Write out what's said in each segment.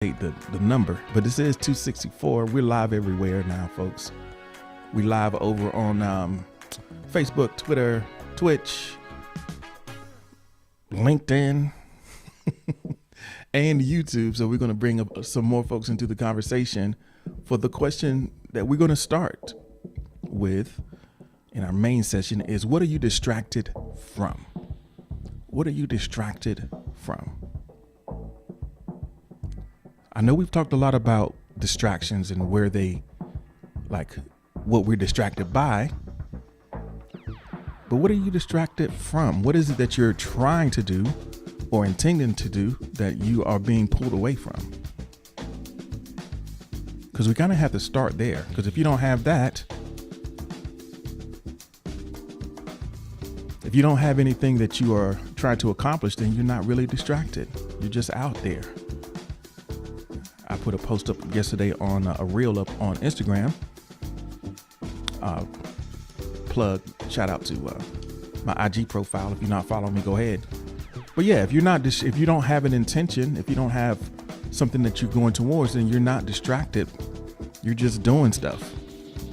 the number, but this is 264. We're live everywhere now, folks. We live over on Facebook, Twitter, Twitch, LinkedIn, and YouTube. So we're going to bring up some more folks into the conversation for the question that we're going to start with in our main session is, what are you distracted from? What are you distracted from? I know we've talked a lot about distractions and where they, like, what we're distracted by, but what are you distracted from? What is it that you're trying to do or intending to do that you are being pulled away from? Because we kind of have to start there, because if you don't have that, if you don't have anything that you are trying to accomplish, then you're not really distracted. You're just out there. I put a post up yesterday on a reel up on Instagram. Shout out to my IG profile. If you're not following me, go ahead. But yeah, if you don't have an intention, if you don't have something that you're going towards, then you're not distracted. You're just doing stuff.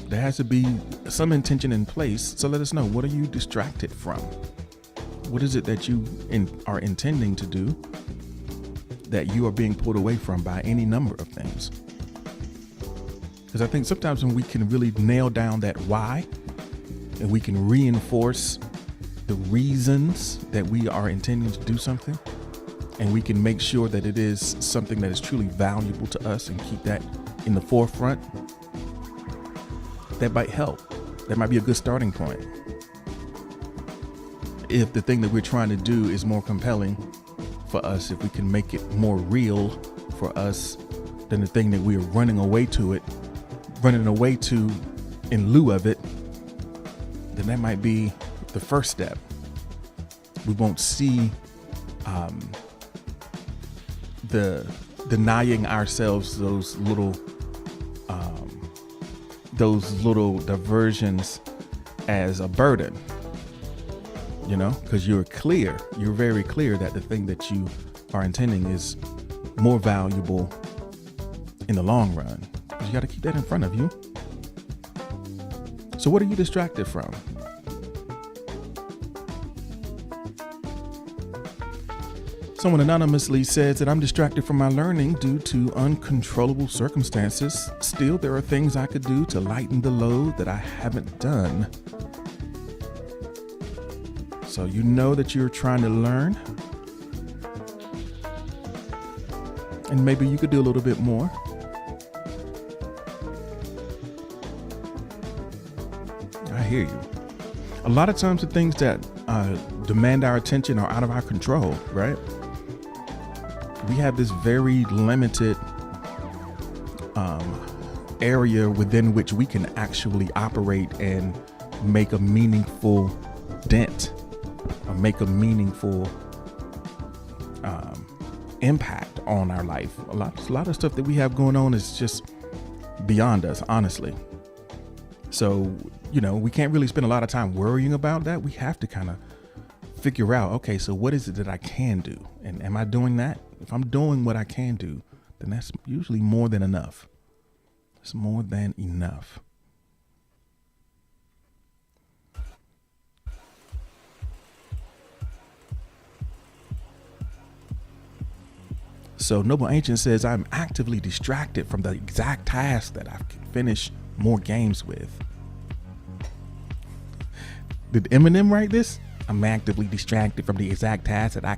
There has to be some intention in place. So let us know, what are you distracted from? What is it that you are intending to do that you are being pulled away from by any number of things? Because I think sometimes when we can really nail down that why, and we can reinforce the reasons that we are intending to do something, and we can make sure that it is something that is truly valuable to us and keep that in the forefront, that might help. That might be a good starting point. If the thing that we're trying to do is more compelling for us, if we can make it more real for us than the thing that we are running away to in lieu of it, then that might be the first step. We won't see the denying ourselves those little diversions as a burden, because you're very clear that the thing that you are intending is more valuable in the long run. You got to keep that in front of you. So what are you distracted from? Someone anonymously says that I'm distracted from my learning due to uncontrollable circumstances. Still, there are things I could do to lighten the load that I haven't done. So you know that you're trying to learn, and maybe you could do a little bit more. I hear you. A lot of times the things that demand our attention are out of our control, right? We have this very limited area within which we can actually operate and make a meaningful dent or make a meaningful impact on our life. A lot of stuff that we have going on is just beyond us, honestly. So, we can't really spend a lot of time worrying about that. We have to kind of figure out, okay, so what is it that I can do? And am I doing that? If I'm doing what I can do, then that's usually more than enough. It's more than enough. So Noble Ancient says, I'm actively distracted from the exact task that I can finish more games with. Did Eminem write this? I'm actively distracted from the exact task that I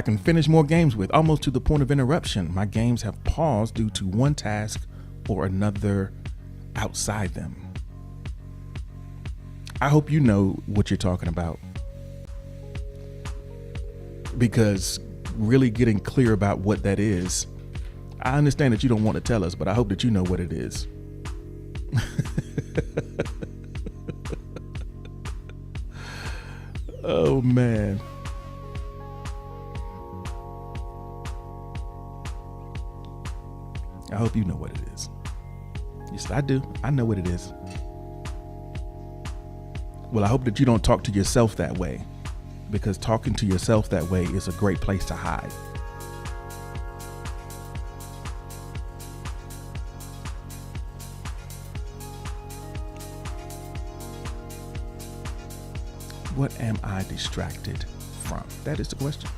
can finish more games with, almost to the point of interruption. My games have paused due to one task or another outside them. I hope you know what you're talking about, because really getting clear about what that is. I understand that you don't want to tell us, but I hope that you know what it is. Oh, man. I hope you know what it is. Yes, I do. I know what it is. Well, I hope that you don't talk to yourself that way, because talking to yourself that way is a great place to hide. What am I distracted from? That is the question.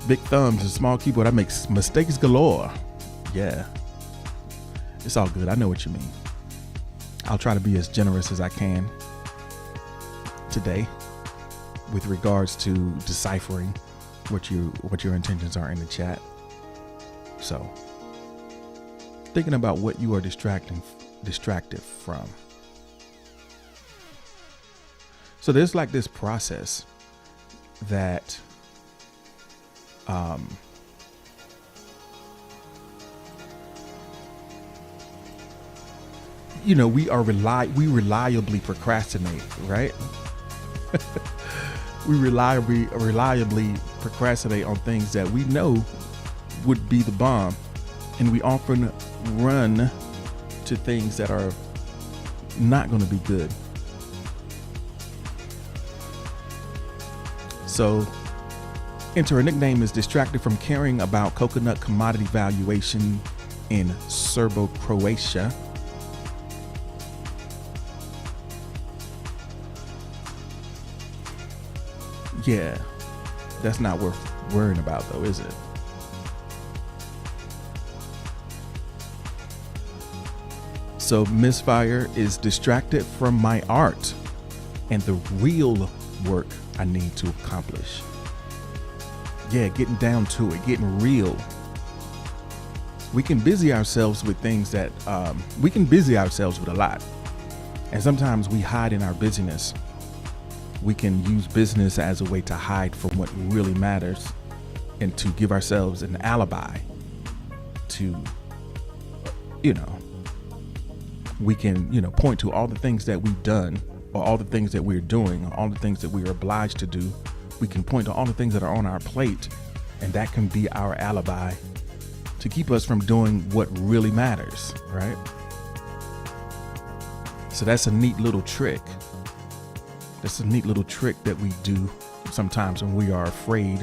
Big thumbs and small keyboard. I make mistakes galore. Yeah. It's all good. I know what you mean. I'll try to be as generous as I can today with regards to deciphering what your intentions are in the chat. So, thinking about what you are distracted from. So there's like this process that we reliably procrastinate, right? We reliably procrastinate on things that we know would be the bomb, and we often run to things that are not going to be good. So enter a nickname is distracted from caring about coconut commodity valuation in Serbo-Croatia. Yeah, that's not worth worrying about though, is it? So Misfire is distracted from my art and the real work I need to accomplish. Yeah, getting down to it, getting real. We can busy ourselves with things that, we can busy ourselves with a lot. And sometimes we hide in our busyness. We can use business as a way to hide from what really matters and to give ourselves an alibi to, we can, point to all the things that we've done or all the things that we're doing, or all the things that we are obliged to do. We can point to all the things that are on our plate, and that can be our alibi to keep us from doing what really matters, right? So that's a neat little trick. That's a neat little trick that we do sometimes when we are afraid.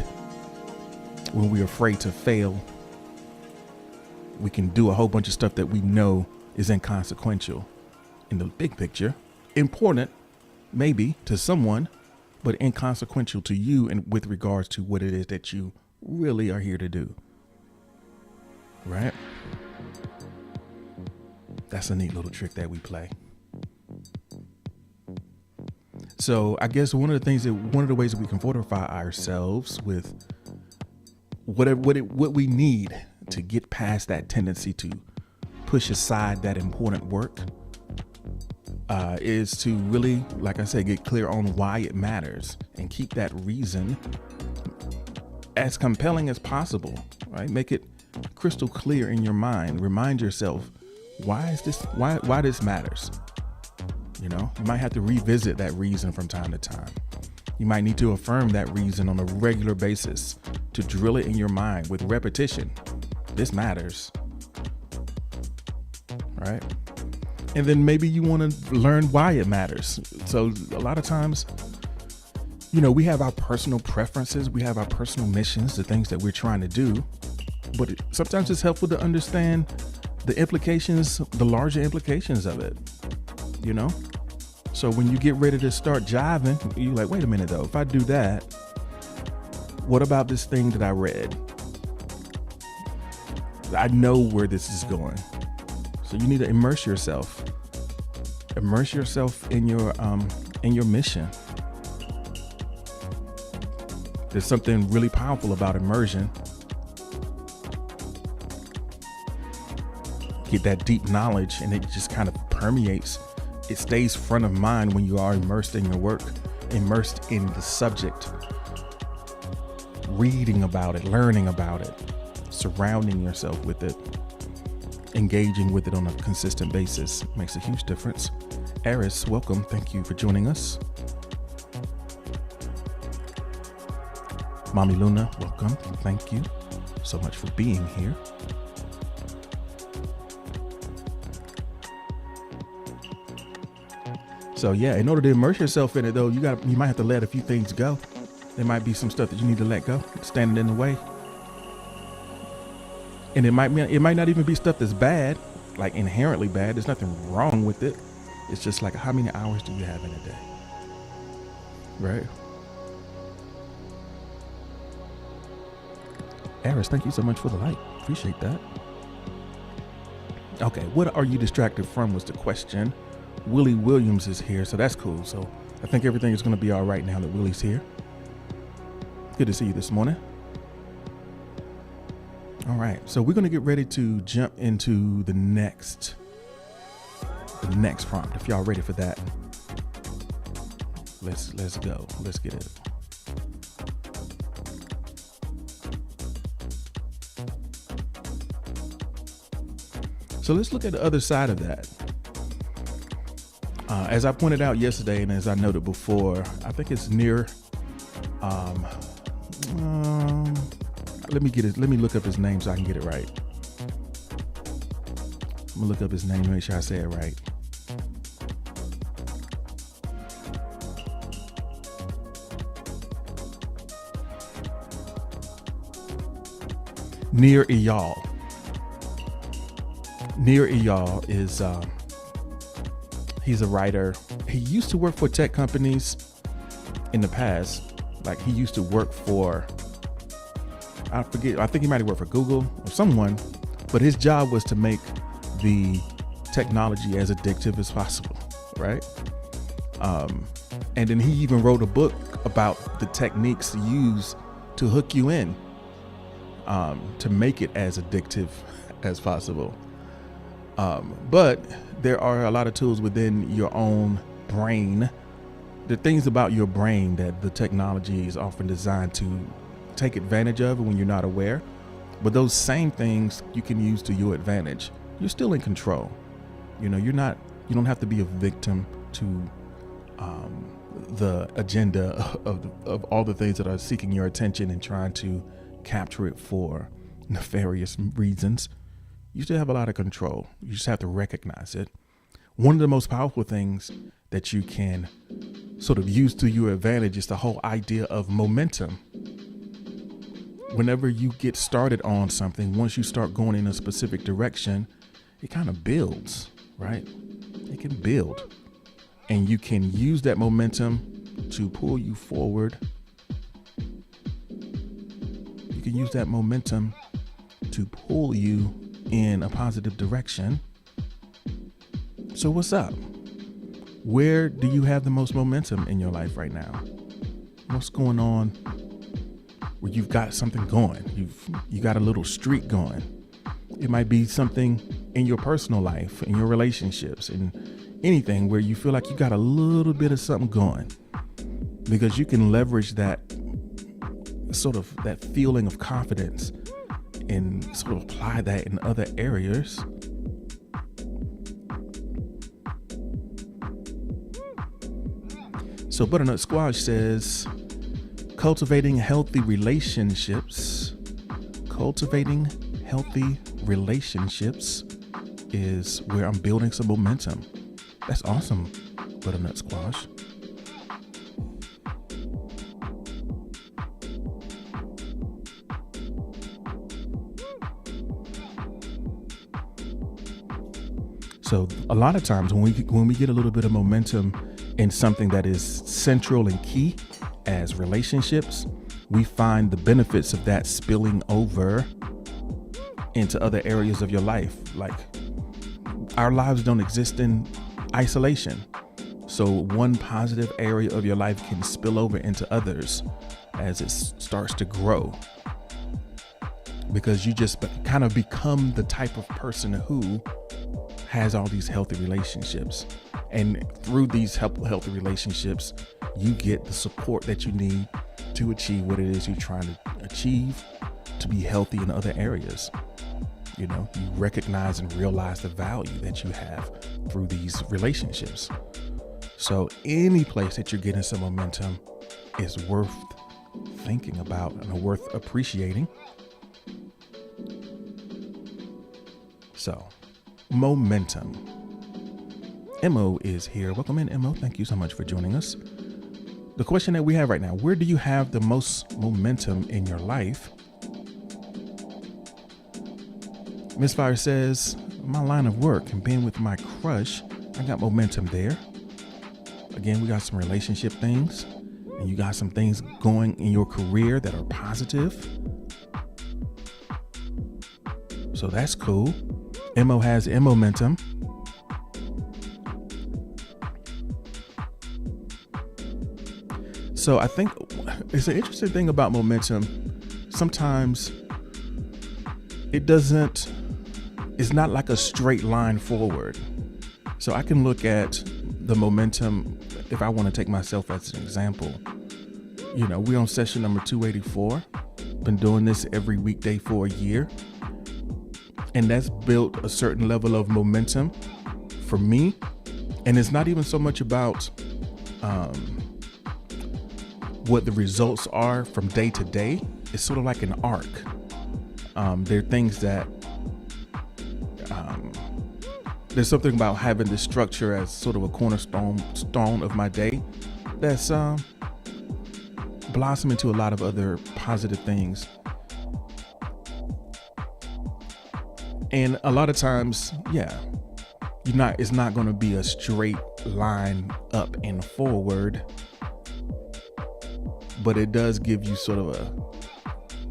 When we're afraid to fail, we can do a whole bunch of stuff that we know is inconsequential in the big picture. Important, maybe, to someone, but inconsequential to you and with regards to what it is that you really are here to do. Right? That's a neat little trick that we play. So I guess one of the ways that we can fortify ourselves with what we need to get past that tendency to push aside that important work is to really, like I said, get clear on why it matters and keep that reason as compelling as possible, right? Make it crystal clear in your mind. Remind yourself, why this matters. You might have to revisit that reason from time to time. You might need to affirm that reason on a regular basis to drill it in your mind with repetition. This matters, right? And then maybe you want to learn why it matters. So a lot of times, we have our personal preferences, we have our personal missions, the things that we're trying to do, but sometimes it's helpful to understand the implications, the larger implications of it. So when you get ready to start jiving, you're like, wait a minute though, if I do that, what about this thing that I read? I know where this is going. So you need to immerse yourself in your mission. There's something really powerful about immersion. Get that deep knowledge and it just kind of permeates. It stays front of mind when you are immersed in your work, immersed in the subject, reading about it, learning about it, surrounding yourself with it, engaging with it on a consistent basis makes a huge difference. Eris, welcome. Thank you for joining us. Mommy Luna, welcome. Thank you so much for being here. So yeah, in order to immerse yourself in it though, you might have to let a few things go. There might be some stuff that you need to let go, standing in the way. And it might not even be stuff that's bad, like inherently bad. There's nothing wrong with it. It's just like, how many hours do you have in a day? Right? Eris, thank you so much for the like. Appreciate that. Okay, what are you distracted from was the question. Willie Williams is here, so that's cool. So I think everything is going to be all right now that Willie's here. Good to see you this morning. All right, so we're going to get ready to jump into the next prompt. If y'all ready for that, let's go. Let's get it. So let's look at the other side of that. As I pointed out yesterday, and as I noted before, I think it's near. Let me look up his name so I can get it right. I'm gonna look up his name to make sure I say it right. Nir Eyal. Nir Eyal is he's a writer. He used to work for tech companies in the past. Like he used to work for, I think he might have worked for Google or someone, but his job was to make the technology as addictive as possible, right? And then he even wrote a book about the techniques used to hook you in, to make it as addictive as possible. But there are a lot of tools within your own brain. The things about your brain that the technology is often designed to take advantage of when you're not aware. But those same things you can use to your advantage. You're still in control. You know, you don't have to be a victim to the agenda of all the things that are seeking your attention and trying to capture it for nefarious reasons. You still have a lot of control. You just have to recognize it. One of the most powerful things that you can sort of use to your advantage is the whole idea of momentum. Whenever you get started on something, once you start going in a specific direction, it kind of builds, right? It can build. And you can use that momentum to pull you forward. You can use that momentum to pull you in a positive direction. So what's up? Where do you have the most momentum in your life right now? What's going on where you've got something going? You got a little streak going. It might be something in your personal life, in your relationships, in anything where you feel like you got a little bit of something going, because you can leverage that sort of that feeling of confidence and sort of apply that in other areas. So Butternut Squash says, cultivating healthy relationships is where I'm building some momentum. That's awesome, Butternut Squash. So a lot of times when we get a little bit of momentum in something that is central and key as relationships, we find the benefits of that spilling over into other areas of your life. Like, our lives don't exist in isolation. So one positive area of your life can spill over into others as it starts to grow, because you just kind of become the type of person who has all these healthy relationships. And through these healthy relationships, you get the support that you need to achieve what it is you're trying to achieve, to be healthy in other areas. You know, you recognize and realize the value that you have through these relationships. So any place that you're getting some momentum is worth thinking about and worth appreciating. So, momentum. Mo is here. Welcome in, Mo. Thank you so much for joining us. The question that we have right now, where do you have the most momentum in your life? Miss Fire says, my line of work and being with my crush, I got momentum there. Again, we got some relationship things, and you got some things going in your career that are positive. So that's cool. Mo has momentum. So I think it's an interesting thing about momentum. Sometimes it's not like a straight line forward. So I can look at the momentum if I want to take myself as an example. We're on session number 284. Been doing this every weekday for a year. And that's built a certain level of momentum for me. And it's not even so much about what the results are from day to day. It's sort of like an arc. There are things that there's something about having this structure as sort of a cornerstone of my day that's blossom into a lot of other positive things. And a lot of times, it's not going to be a straight line up and forward, but it does give you sort of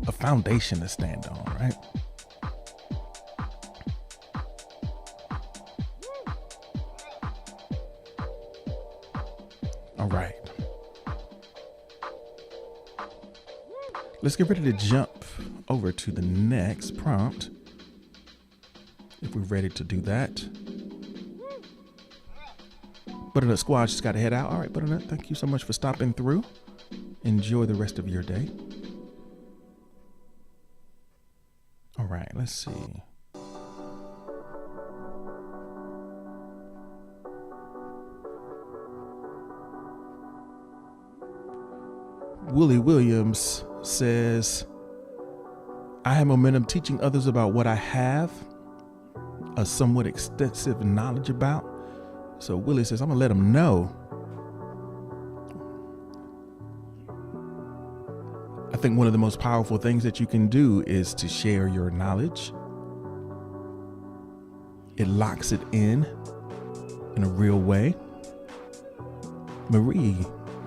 a foundation to stand on, right? All right. Let's get ready to jump over to the next prompt, if we're ready to do that. Butternut Squad just got to head out. All right, Butternut, thank you so much for stopping through. Enjoy the rest of your day. All right, let's see. Willie Williams says, I have momentum teaching others about what I have a somewhat extensive knowledge about. So Willie says, I'm gonna let them know. I think one of the most powerful things that you can do is to share your knowledge. It locks it in a real way. Marie,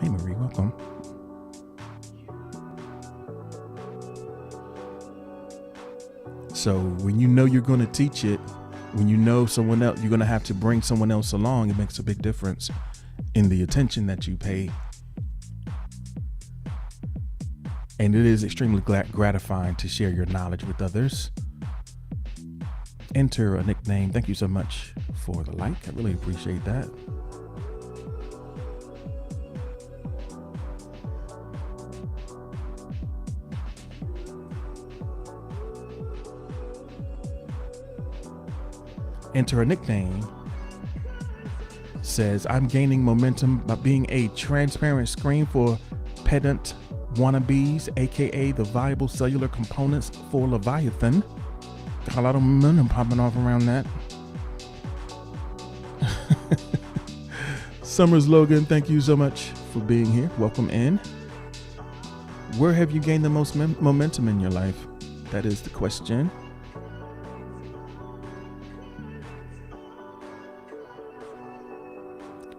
hey Marie, welcome. So when you know you're going to teach it, when you know someone else, you're going to have to bring someone else along, it makes a big difference in the attention that you pay. And it is extremely gratifying to share your knowledge with others. Enter a nickname. Thank you so much for the like. I really appreciate that. Enter a nickname says, I'm gaining momentum by being a transparent screen for pedant wannabes, aka the viable cellular components for Leviathan. Got a lot of momentum popping off around that. Summers Logan, thank you so much for being here. Welcome in. Where have you gained the most momentum in your life? That is the question.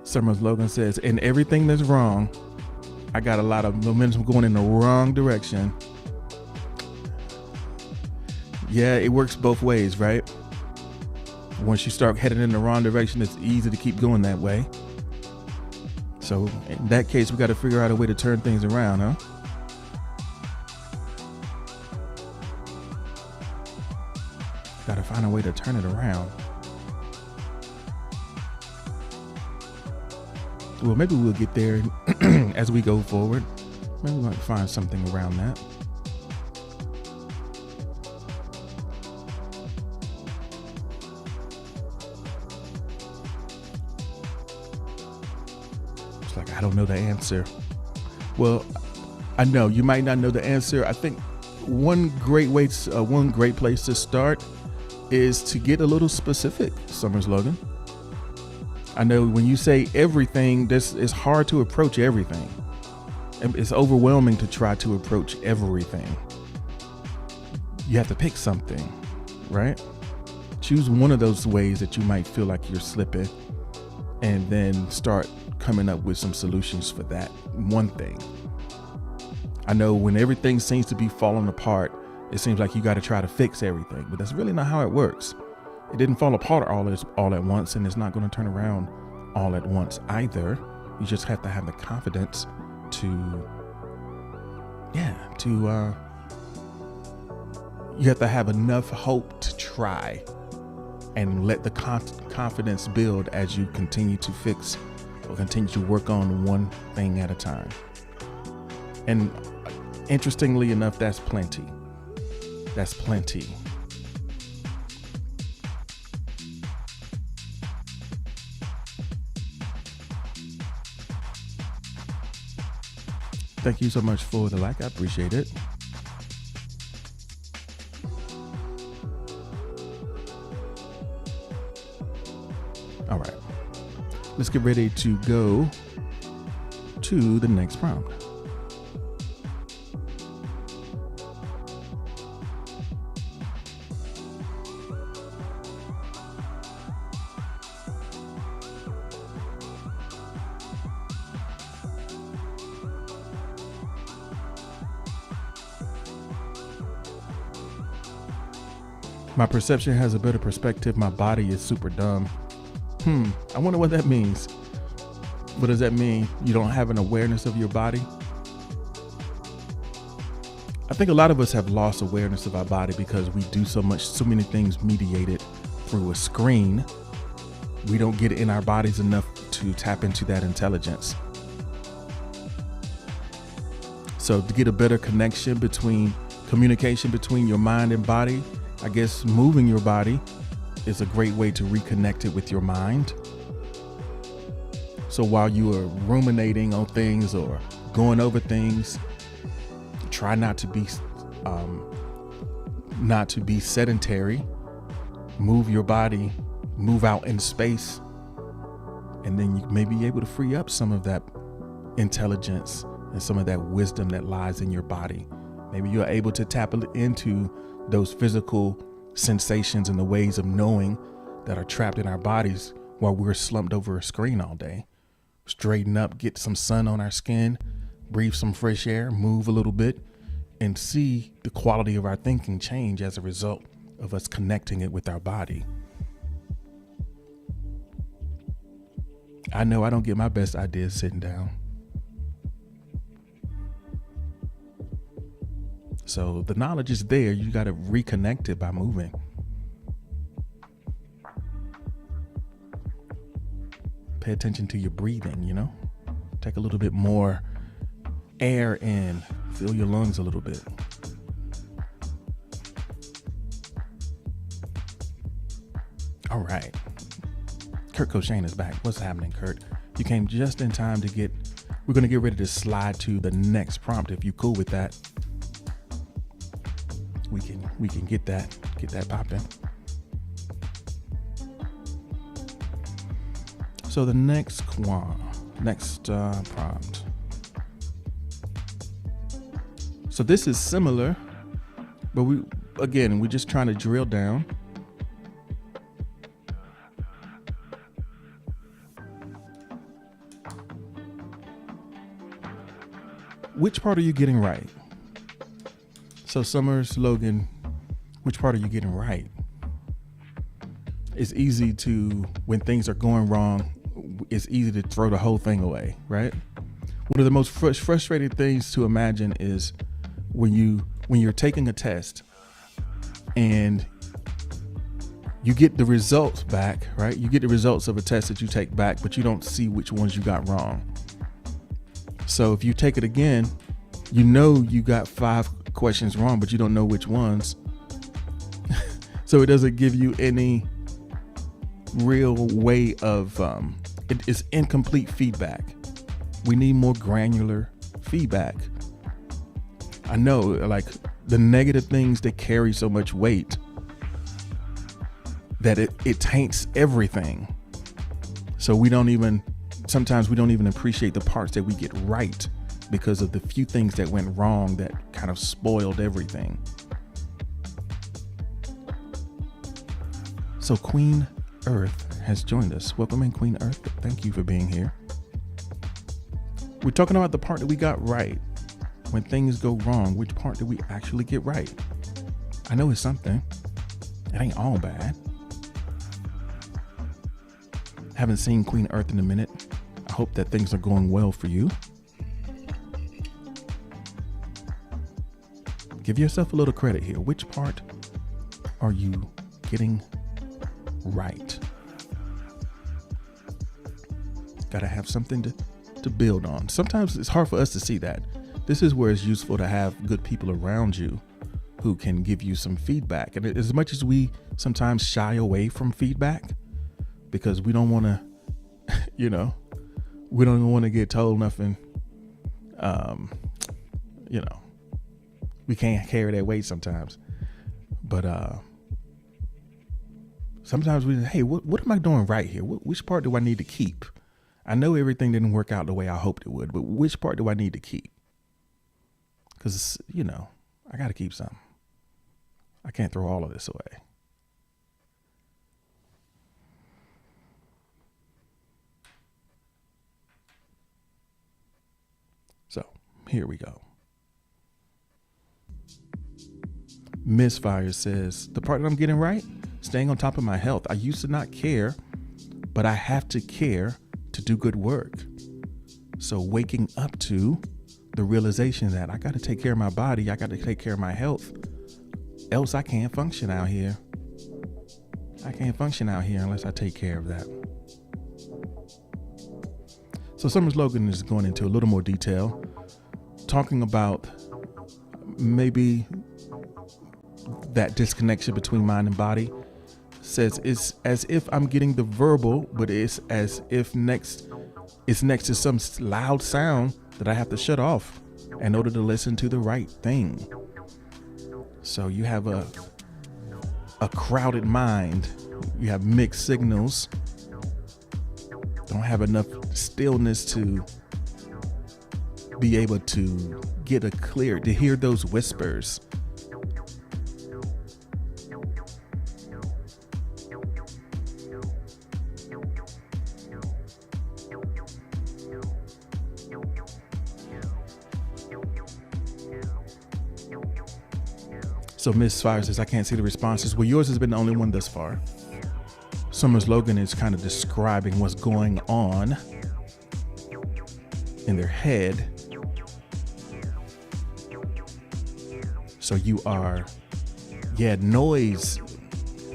Summers Logan says, in everything that's wrong, I got a lot of momentum going in the wrong direction. Yeah, it works both ways, right? Once you start heading in the wrong direction, it's easy to keep going that way. So in that case, we got to figure out a way to turn things around, huh? Got to find a way to turn it around. Well, maybe we'll get there as we go forward. Maybe we might find something around that. It's like, I don't know the answer. Well, I know you might not know the answer. I think one great place to start is to get a little specific, Summers Logan. I know when you say everything, it's hard to approach everything. It's overwhelming to try to approach everything. You have to pick something, right? choose one of those ways that you might feel like you're slipping, and then start coming up with some solutions for that one thing. I know when everything seems to be falling apart, it seems like you got to try to fix everything, but that's really not how it works. It didn't fall apart all at once, and it's not going to turn around all at once either. You just have to have the confidence you have to have enough hope to try and let the confidence build as you continue to fix or continue to work on one thing at a time. And interestingly enough, that's plenty. That's plenty. Thank you so much for the like. I appreciate it. All right, let's get ready to go to the next prompt. My perception has a better perspective. My body is super dumb. I wonder what that means. What does that mean? You don't have an awareness of your body? I think a lot of us have lost awareness of our body because we do so many things mediated through a screen. We don't get in our bodies enough to tap into that intelligence. So to get a better communication between your mind and body, I guess moving your body is a great way to reconnect it with your mind. So while you are ruminating on things or going over things, try not to be sedentary. Move your body, move out in space, and then you may be able to free up some of that intelligence and some of that wisdom that lies in your body. Maybe you're able to tap into those physical sensations and the ways of knowing that are trapped in our bodies while we're slumped over a screen all day. Straighten up, get some sun on our skin, breathe some fresh air, move a little bit, and see the quality of our thinking change as a result of us connecting it with our body. I know I don't get my best ideas sitting down. So the knowledge is there. You got to reconnect it by moving. Pay attention to your breathing, Take a little bit more air in. Fill your lungs a little bit. All right. Kurt Cochane is back. What's happening, Kurt? You came just in time we're going to get ready to slide to the next prompt. If you cool with that. We can get that popping. So the next prompt. So this is similar, but we're just trying to drill down. Which part are you getting right? So summer slogan, which part are you getting right? It's easy when things are going wrong, it's easy to throw the whole thing away, right? One of the most frustrating things to imagine is when you're taking a test and you get the results back, right? You get the results of a test that you take back, but you don't see which ones you got wrong. So if you take it again, you got 5 questions wrong, but you don't know which ones. So it doesn't give you any real way of, it's incomplete feedback. We need more granular feedback. I know, like the negative things that carry so much weight that it taints everything. So sometimes we don't even appreciate the parts that we get right because of the few things that went wrong that kind of spoiled everything. So Queen Earth has joined us. Welcome in, Queen Earth. Thank you for being here. We're talking about the part that we got right. When things go wrong, which part did we actually get right? I know it's something. It ain't all bad. Haven't seen Queen Earth in a minute. I hope that things are going well for you. Give yourself a little credit here. Which part are you getting right? Gotta have something to build on. Sometimes it's hard for us to see that. This is where it's useful to have good people around you who can give you some feedback. And as much as we sometimes shy away from feedback because we don't want to, we don't want to get told nothing, we can't carry that weight sometimes. But sometimes hey, what am I doing right here? Which part do I need to keep? I know everything didn't work out the way I hoped it would, but which part do I need to keep? Because, I got to keep some. I can't throw all of this away. So here we go. Miss Fire says, the part that I'm getting right, staying on top of my health. I used to not care, but I have to care to do good work. So waking up to the realization that I got to take care of my body. I got to take care of my health. Else I can't function out here. I can't function out here unless I take care of that. So Summer's Logan is going into a little more detail, talking about maybe that disconnection between mind and body. Says it's as if I'm getting the verbal, but it's as if it's next to some loud sound that I have to shut off in order to listen to the right thing. So you have a crowded mind. You have mixed signals. Don't have enough stillness to be able to get to hear those whispers. So Miss Fire says, I can't see the responses. Well, yours has been the only one thus far. Summer's Logan is kind of describing what's going on in their head. So you are, noise.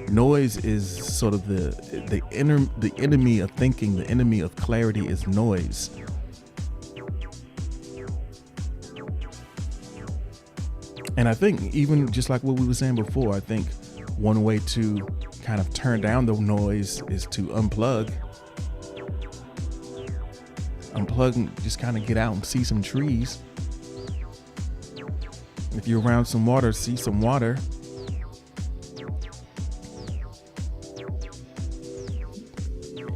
Noise is sort of the enemy of thinking. The enemy of clarity is noise. And I think even just like what we were saying before, I think one way to kind of turn down the noise is to unplug. Unplug and just kind of get out and see some trees. If you're around some water, see some water.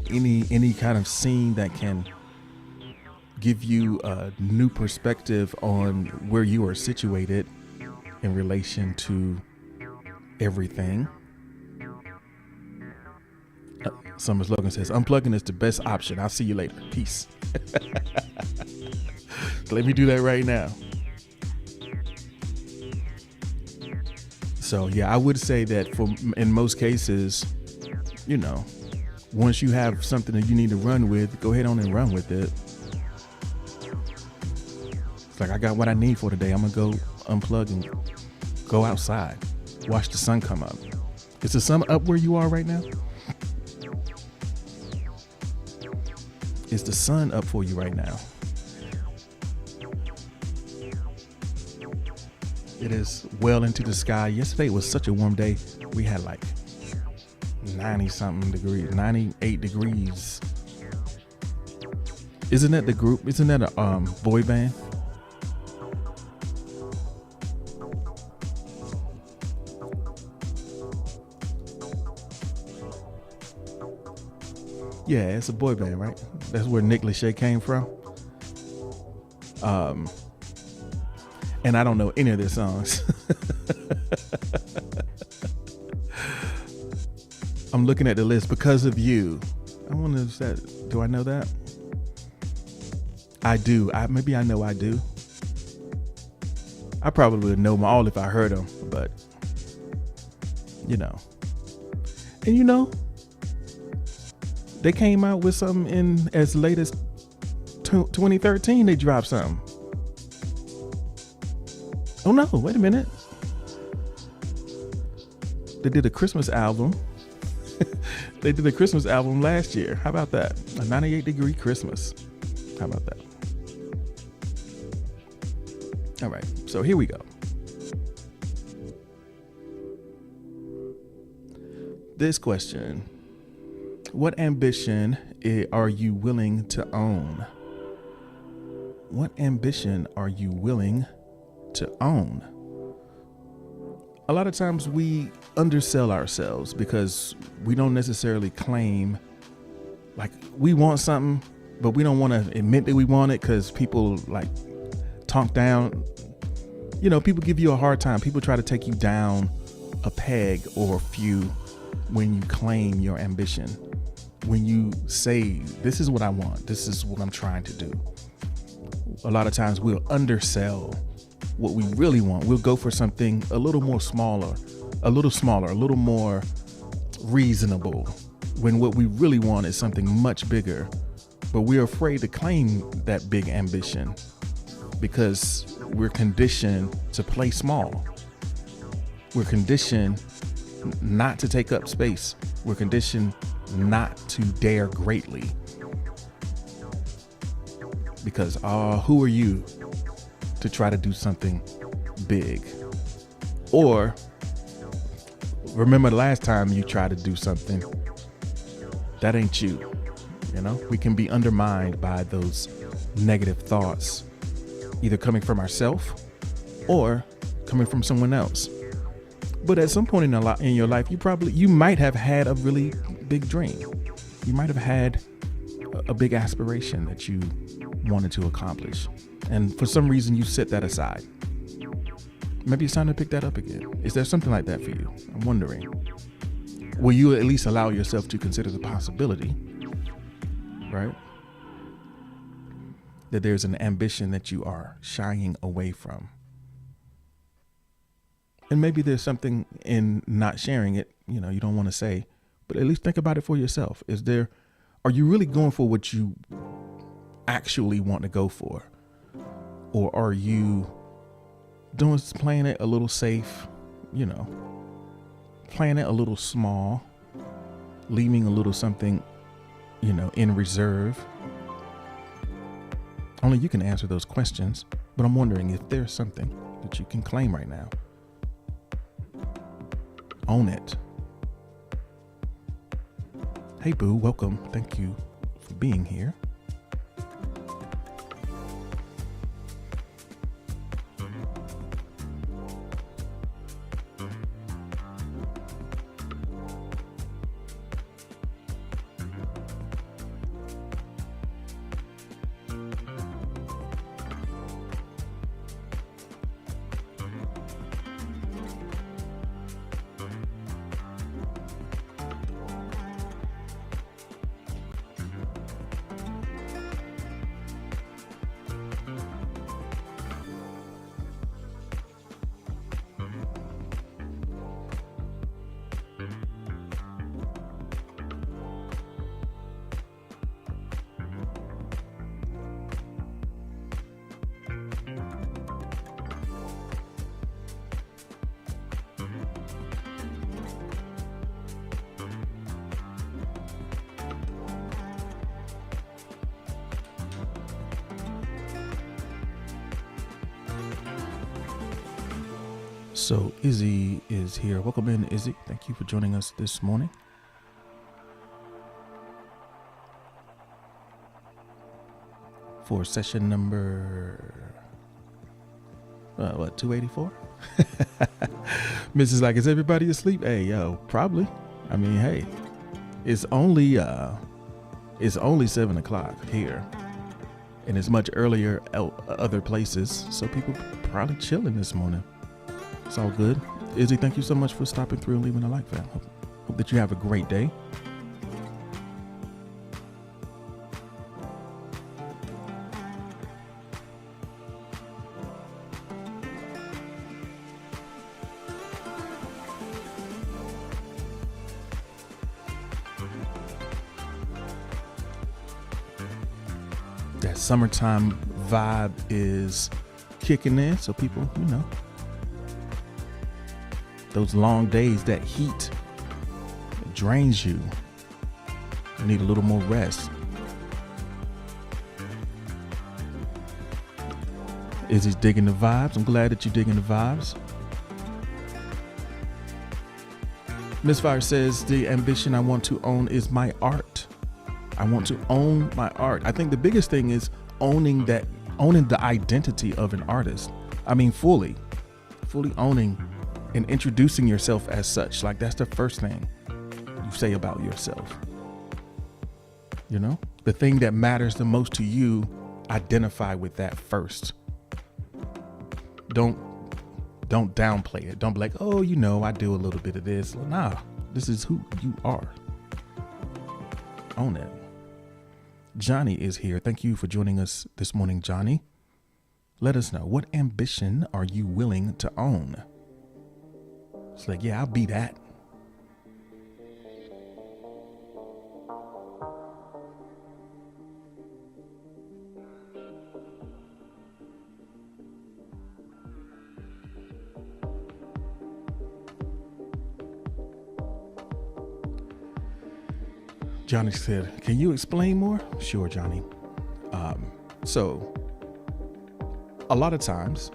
Any kind of scene that can give you a new perspective on where you are situated in relation to everything. Summer's Logan says, unplugging is the best option. I'll see you later. Peace. Let me do that right now. So yeah, I would say that in most cases, once you have something that you need to run with, go ahead on and run with it. It's like, I got what I need for today. I'm gonna go unplug and go outside, watch the sun come up. Is the sun up where you are right now? Is the sun up for you right now? It is well into the sky. Yesterday was such a warm day. We had like 90-something degrees, 98 degrees. Isn't that the group? Isn't that a boy band? Yeah, it's a boy band, right? That's where Nick Lachey came from. And I don't know any of their songs. I'm I'm looking at the list because of you. I wonder if that, do I know that? I do. Maybe I know I do. I probably would know them all if I heard them, but you know. And you know, they came out with something in as late as 2013. They dropped something. Oh no, wait a minute. They did a Christmas album. They did a Christmas album last year. How about that? A 98-degree Christmas. How about that? All right, so here we go. This question: what ambition are you willing to own? What ambition are you willing to own? A lot of times we undersell ourselves because we don't necessarily claim, like, we want something, but we don't want to admit that we want it because people like talk down. You know, people give you a hard time. People try to take you down a peg or a few when you claim your ambition. When you say, this is what I want, this is what I'm trying to do. A lot of times we'll undersell what we really want. We'll go for something a little more smaller, a little more reasonable, when what we really want is something much bigger. But we're afraid to claim that big ambition because we're conditioned to play small. We're conditioned not to take up space. We're conditioned not to dare greatly. Because, who are you to try to do something big? Or remember the last time you tried to do something, that ain't you. You know, we can be undermined by those negative thoughts, either coming from ourselves or coming from someone else. But at some point in your life, you might have had a really big dream. You might have had a big aspiration that you wanted to accomplish. And for some reason, you set that aside. Maybe it's time to pick that up again. Is there something like that for you? I'm wondering. Will you at least allow yourself to consider the possibility, right, that there's an ambition that you are shying away from? And maybe there's something in not sharing it, you don't want to say, but at least think about it for yourself. Are you really going for what you actually want to go for? Or are you playing it a little safe, playing it a little small, leaving a little something, in reserve? Only you can answer those questions, but I'm wondering if there's something that you can claim right now. Own it. Hey boo, welcome. Thank you for being here. So Izzy is here. Welcome in, Izzy. Thank you for joining us this morning. For session number, 284? Mrs. Like, is everybody asleep? Hey, yo, probably. I mean, hey, it's only 7 o'clock here, and it's much earlier other places. So people probably chilling this morning. It's all good. Izzy, thank you so much for stopping through and leaving a like, fam. Hope that you have a great day. That summertime vibe is kicking in. So people, those long days, that heat, it drains you. You need a little more rest. Izzy's digging the vibes. I'm glad that you're digging the vibes. Miss Fire says, the ambition I want to own is my art. I want to own my art. I think the biggest thing is owning the identity of an artist. I mean, fully owning and introducing yourself as such. Like, that's the first thing you say about yourself. The thing that matters the most to you, identify with that first. Don't downplay it. Don't be like, oh, I do a little bit of this. Nah, this is who you are. Own it. Johnny is here. Thank you for joining us this morning, Johnny. Let us know, what ambition are you willing to own? It's like, yeah, I'll be that. Johnny said, can you explain more? Sure, Johnny. So a lot of times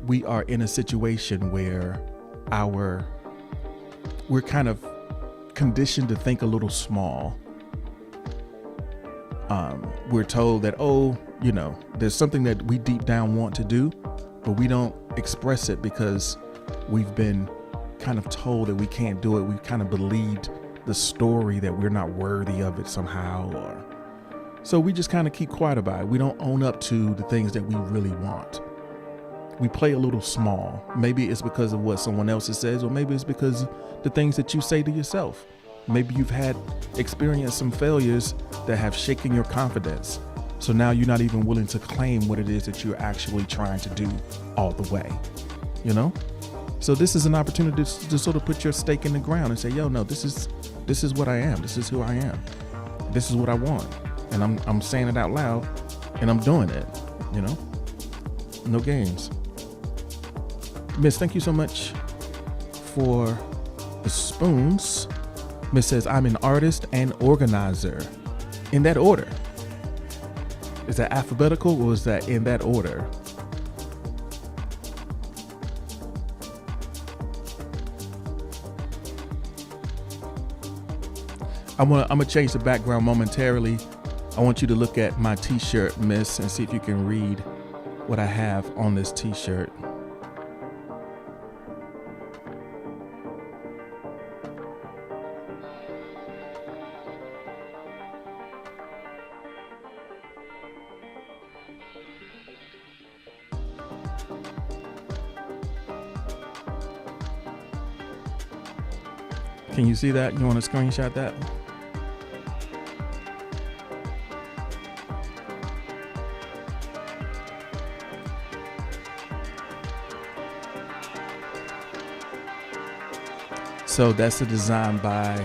we are in a situation where we're kind of conditioned to think a little small. We're told that, there's something that we deep down want to do, but we don't express it because we've been kind of told that we can't do it. We've kind of believed the story that we're not worthy of it somehow, so we just kind of keep quiet about it. We don't own up to the things that we really want. We play a little small. Maybe it's because of what someone else says, or maybe it's because the things that you say to yourself. Maybe you've experienced some failures that have shaken your confidence. So now you're not even willing to claim what it is that you're actually trying to do all the way, So this is an opportunity to sort of put your stake in the ground and say, no, this is what I am. This is who I am. This is what I want. And I'm saying it out loud, and I'm doing it, No games. Miss, thank you so much for the spoons. Miss says, I'm an artist and organizer. In that order. Is that alphabetical, or is that in that order? I'm gonna change the background momentarily. I want you to look at my t-shirt, Miss, and see if you can read what I have on this t-shirt. Can you see that? You want to screenshot that? So that's a design by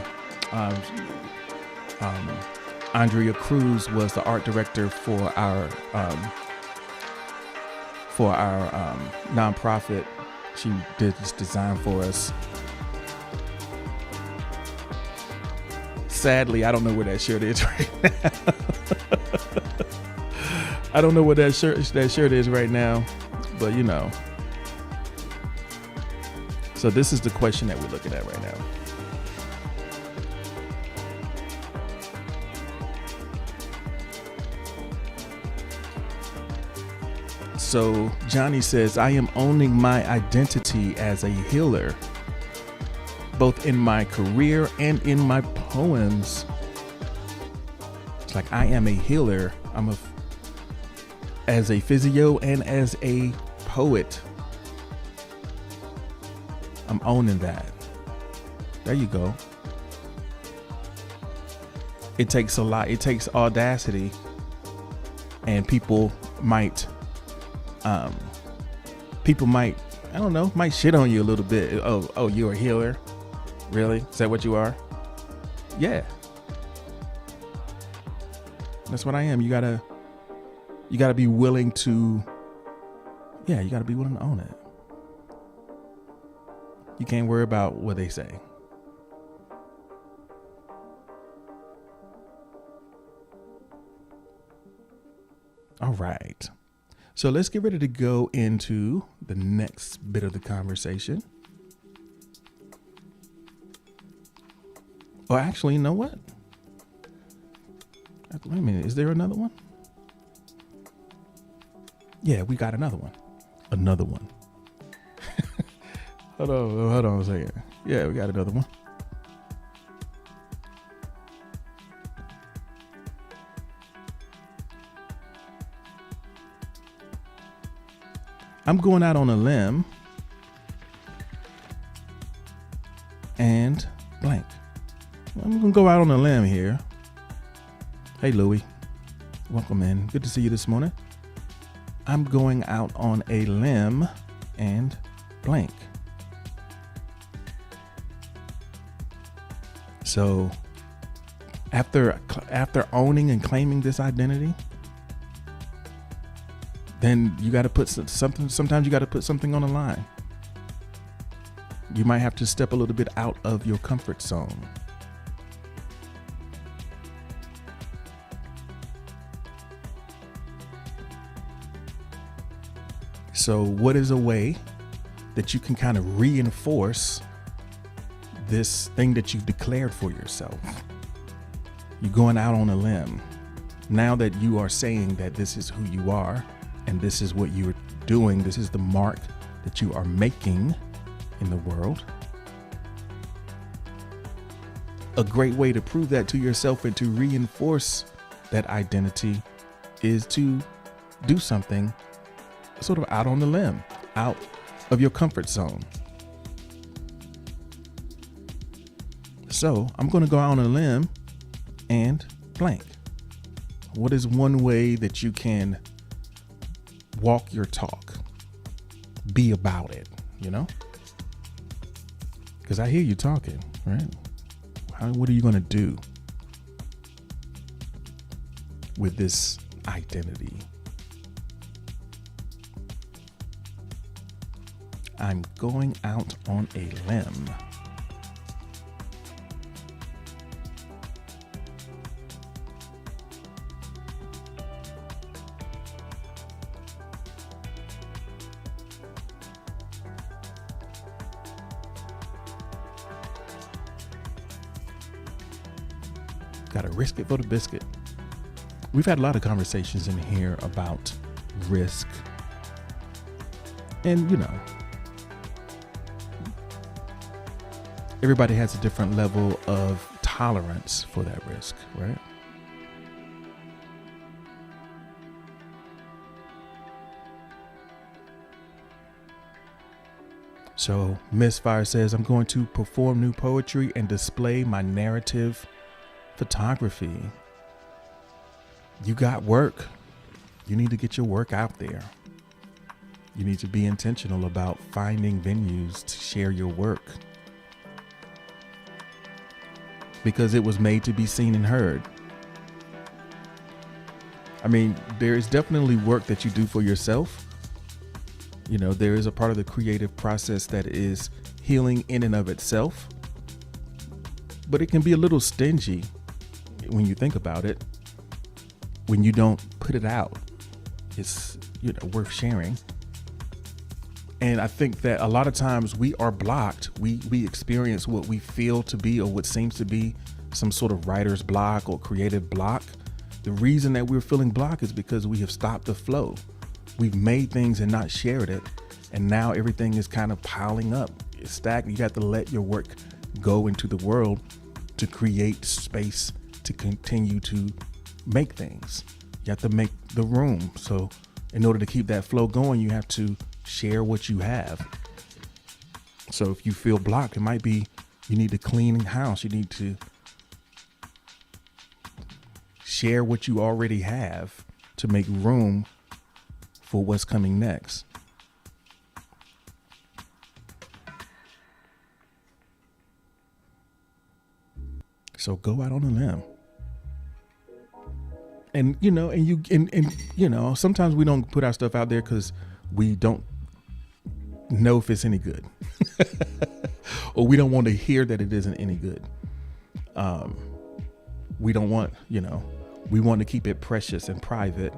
Andrea Cruz, was the art director for our nonprofit. She did this design for us. Sadly, I don't know where that shirt is right now. I don't know where that shirt is right now, but So this is the question that we're looking at right now. So Johnny says, I am owning my identity as a healer, both in my career and in my poems. It's like, I am a healer. As a physio and as a poet. I'm owning that. There you go. It takes a lot. It takes audacity, and people might, I don't know, might shit on you a little bit. Oh, you're a healer? Really? Is that what you are? Yeah. That's what I am. You gotta be willing to, you gotta be willing to own it. You can't worry about what they say. All right. So let's get ready to go into the next bit of the conversation. Oh, actually, you know what? Wait a minute. Is there another one? Yeah, we got another one. Another one. Hold on a second. Yeah, we got another one. I'm going out on a limb and blank. I'm going to go out on a limb here. Hey, Louie. Welcome in. Good to see you this morning. I'm going out on a limb and blank. So after owning and claiming this identity, then you got to put something. Sometimes you got to put something on the line. You might have to step a little bit out of your comfort zone. So what is a way that you can kind of reinforce this thing that you've declared for yourself? You're going out on a limb. Now that you are saying that this is who you are and this is what you're doing, this is the mark that you are making in the world. A great way to prove that to yourself and to reinforce that identity is to do something sort of out on the limb, out of your comfort zone. So I'm going to go out on a limb and blank. What is one way that you can walk your talk? Be about it, you know? Because I hear you talking, right? What are you going to do with this identity? I'm going out on a limb. Gotta risk it for the biscuit. We've had a lot of conversations in here about risk. And, you know, everybody has a different level of tolerance for that risk, right? So Misfire says, I'm going to perform new poetry and display my narrative photography. You got work. You need to get your work out there. You need to be intentional about finding venues to share your work, because it was made to be seen and heard. I mean, there is definitely work that you do for yourself. You know, there is a part of the creative process that is healing in and of itself, but it can be a little stingy when you think about it, when you don't put it out. It's, you know, worth sharing. And I think that a lot of times we are blocked. We experience what we feel to be, or what seems to be, some sort of writer's block or creative block. The reason that we're feeling blocked is because we have stopped the flow. We've made things and not shared it. And now everything is kind of piling up. It's stagnant. You have to let your work go into the world to create space to continue to make things. You have to make the room. So in order to keep that flow going, you have to share what you have. So if you feel blocked, it might be You need to clean house. You need to share what you already have to make room for what's coming next. So go out on a limb. And sometimes we don't put our stuff out there because we don't know if it's any good, or we don't want to hear that it isn't any good. We don't want, we want to keep it precious and private,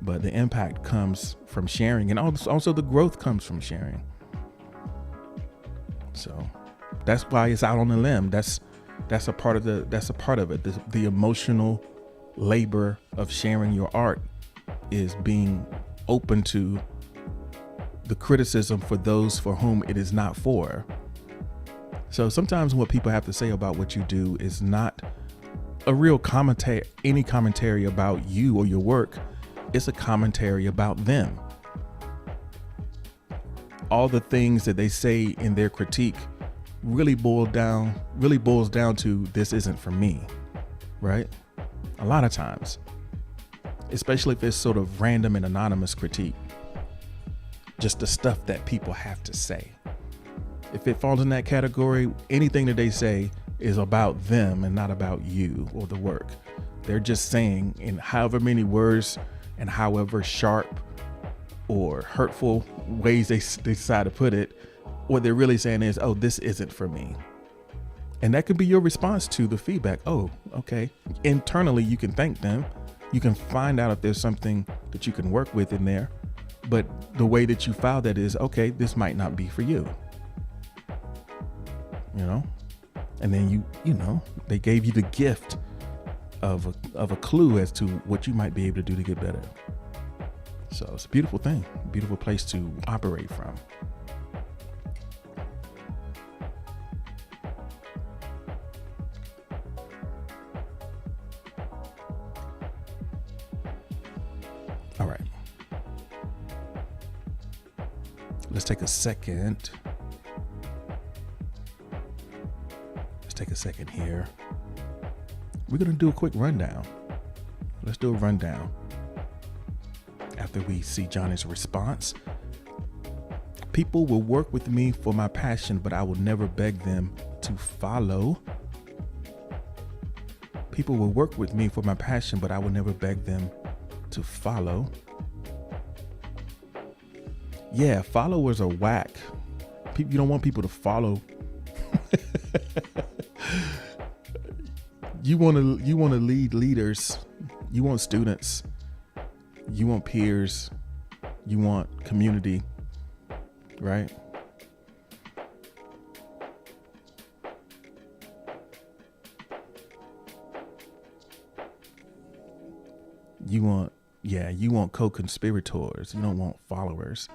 but the impact comes from sharing, and also the growth comes from sharing. So that's why it's out on the limb. That's a part of it. The emotional labor of sharing your art is being open to the criticism for those for whom it is not for. So sometimes what people have to say about what you do is not a real any commentary about you or your work. It's a commentary about them. All the things that they say in their critique really boils down to, this isn't for me, right? A lot of times, especially if it's sort of random and anonymous critique, just the stuff that people have to say. If it falls in that category, anything that they say is about them and not about you or the work. They're just saying, in however many words and however sharp or hurtful ways they decide to put it, what they're really saying is, oh, this isn't for me. And that could be your response to the feedback. Oh, okay. Internally, you can thank them. You can find out if there's something that you can work with in there. But the way that you file that is, okay, this might not be for you. And then they gave you the gift of a clue as to what you might be able to do to get better. So it's a beautiful thing, beautiful place to operate from. All right. Let's take a second. Here. We're going to do a quick rundown. Let's do a rundown. After we see Johnny's response. People will work with me for my passion, but I will never beg them to follow. People will work with me for my passion, but I will never beg them to follow. Yeah, followers are whack. You don't want people to follow. You want to lead leaders. You want students. You want peers. You want community, right? You want co-conspirators. You don't want followers.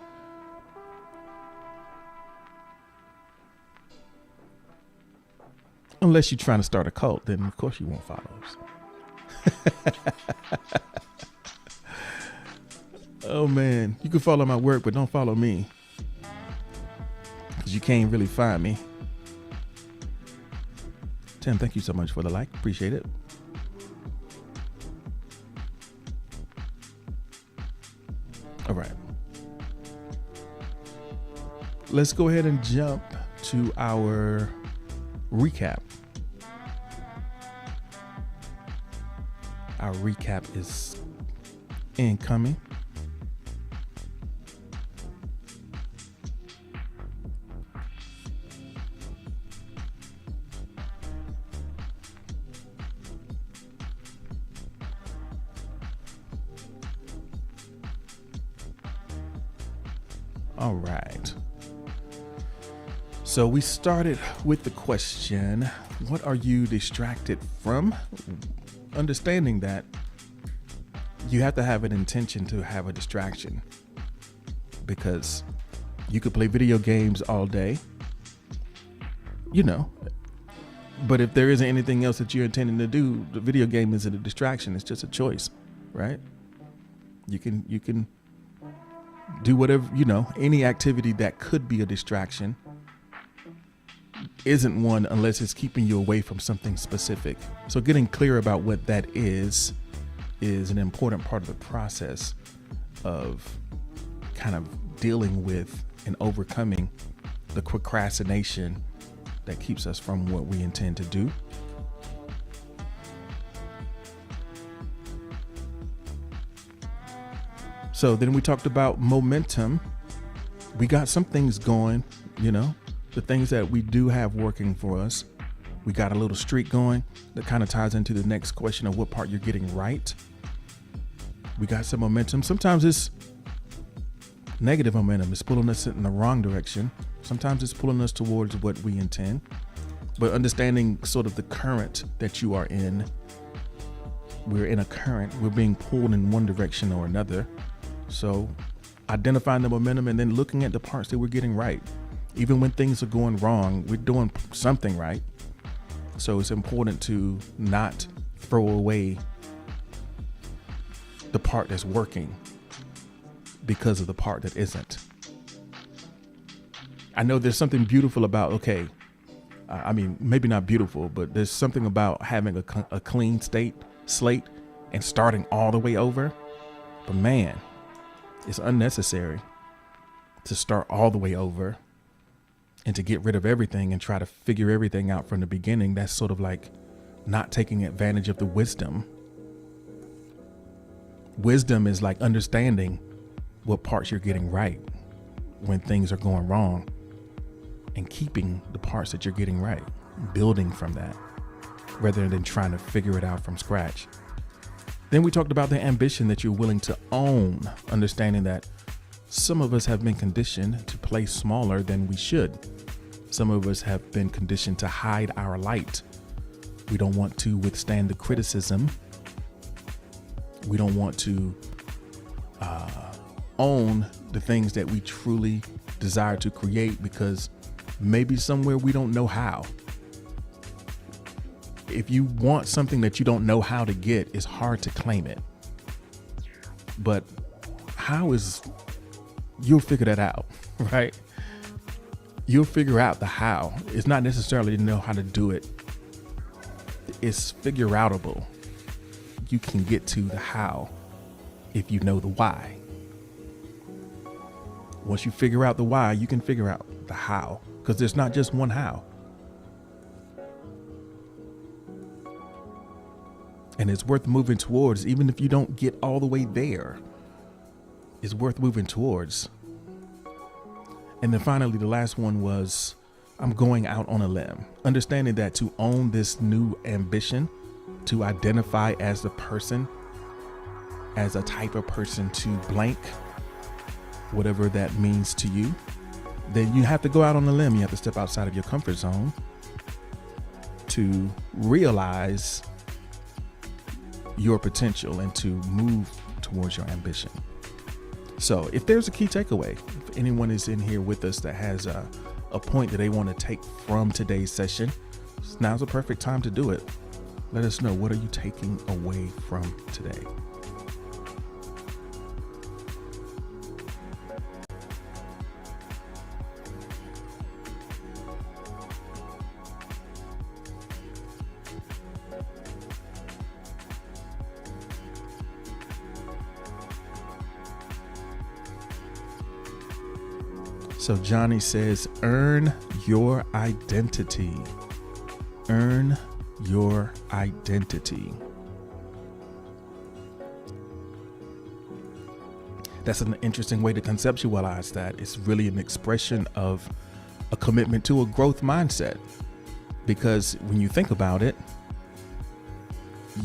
Unless you're trying to start a cult, then of course you want followers. Oh man, you can follow my work, but don't follow me, because you can't really find me. Tim, thank you so much for the like. Appreciate it. All right. Let's go ahead and jump to our recap. Our recap is incoming. All right. So we started with the question, what are you distracted from? Understanding that you have to have an intention to have a distraction, because you could play video games all day, but if there isn't anything else that you're intending to do, the video game isn't a distraction. It's just a choice, right? You can do whatever, any activity that could be a distraction isn't one unless it's keeping you away from something specific. So getting clear about what that is an important part of the process of kind of dealing with and overcoming the procrastination that keeps us from what we intend to do. So then we talked about momentum. We got some things going, the things that we do have working for us. We got a little streak going that kind of ties into the next question of what part you're getting right. We got some momentum. Sometimes it's negative momentum. It's pulling us in the wrong direction. Sometimes it's pulling us towards what we intend. But understanding sort of the current that you are in, we're in a current. We're being pulled in one direction or another. So identifying the momentum and then looking at the parts that we're getting right. Even when things are going wrong, we're doing something right. So it's important to not throw away the part that's working because of the part that isn't. I know there's something beautiful about, maybe not beautiful, but there's something about having a clean slate and starting all the way over. But man, it's unnecessary to start all the way over and to get rid of everything and try to figure everything out from the beginning. That's sort of like not taking advantage of the wisdom. Wisdom is like understanding what parts you're getting right when things are going wrong and keeping the parts that you're getting right, building from that rather than trying to figure it out from scratch. Then we talked about the ambition that you're willing to own, understanding that some of us have been conditioned to play smaller than we should. Some of us have been conditioned to hide our light. We don't want to withstand the criticism. We don't want to own the things that we truly desire to create because maybe somewhere we don't know how. If you want something that you don't know how to get, it's hard to claim it. But you'll figure that out, right? You'll figure out the how. It's not necessarily to know how to do it. It's figure outable. You can get to the how if you know the why. Once you figure out the why, you can figure out the how, because there's not just one how. And it's worth moving towards, even if you don't get all the way there. It's worth moving towards. And then finally, the last one was, I'm going out on a limb. Understanding that to own this new ambition, to identify as the person, as a type of person to blank, whatever that means to you, then you have to go out on a limb. You have to step outside of your comfort zone to realize your potential and to move towards your ambition. So if there's a key takeaway, if anyone is in here with us that has a point that they want to take from today's session, now's a perfect time to do it. Let us know, what are you taking away from today? So Johnny says, earn your identity. Earn your identity. That's an interesting way to conceptualize that. It's really an expression of a commitment to a growth mindset. Because when you think about it,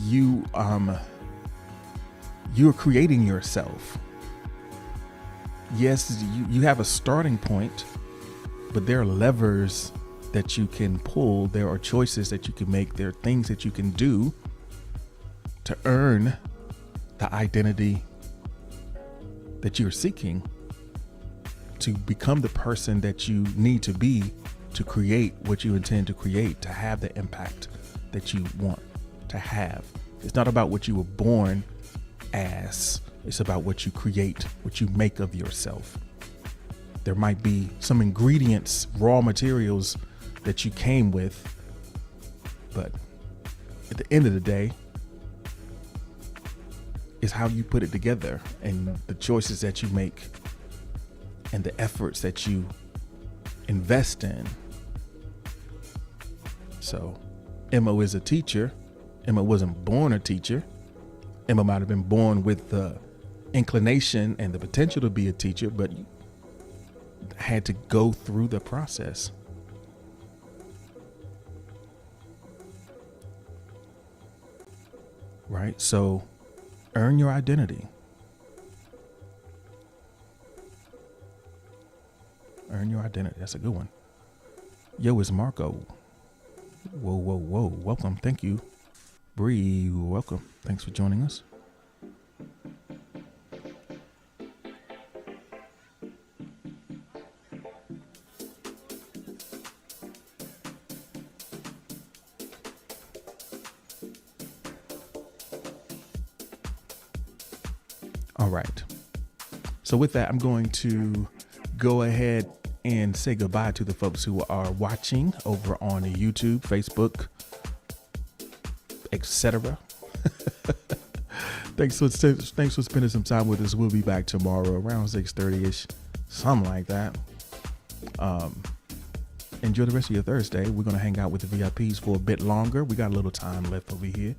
you're creating yourself. Yes, you have a starting point, but there are levers that you can pull. There are choices that you can make. There are things that you can do to earn the identity that you're seeking, to become the person that you need to be to create what you intend to create, to have the impact that you want to have. It's not about what you were born as. It's about what you create, what you make of yourself. There might be some ingredients, raw materials that you came with. But at the end of the day, is how you put it together and the choices that you make and the efforts that you invest in. So Emma is a teacher. Emma wasn't born a teacher. Emma might have been born with the inclination and the potential to be a teacher, but had to go through the process. Right? So earn your identity. Earn your identity. That's a good one. Yo, it's Marco. Whoa. Welcome. Thank you. Bree, welcome. Thanks for joining us. All right. So with that, I'm going to go ahead and say goodbye to the folks who are watching over on YouTube, Facebook, etc. Thanks for spending some time with us. We'll be back tomorrow around 6:30ish, something like that. Enjoy the rest of your Thursday. We're going to hang out with the VIPs for a bit longer. We got a little time left over here.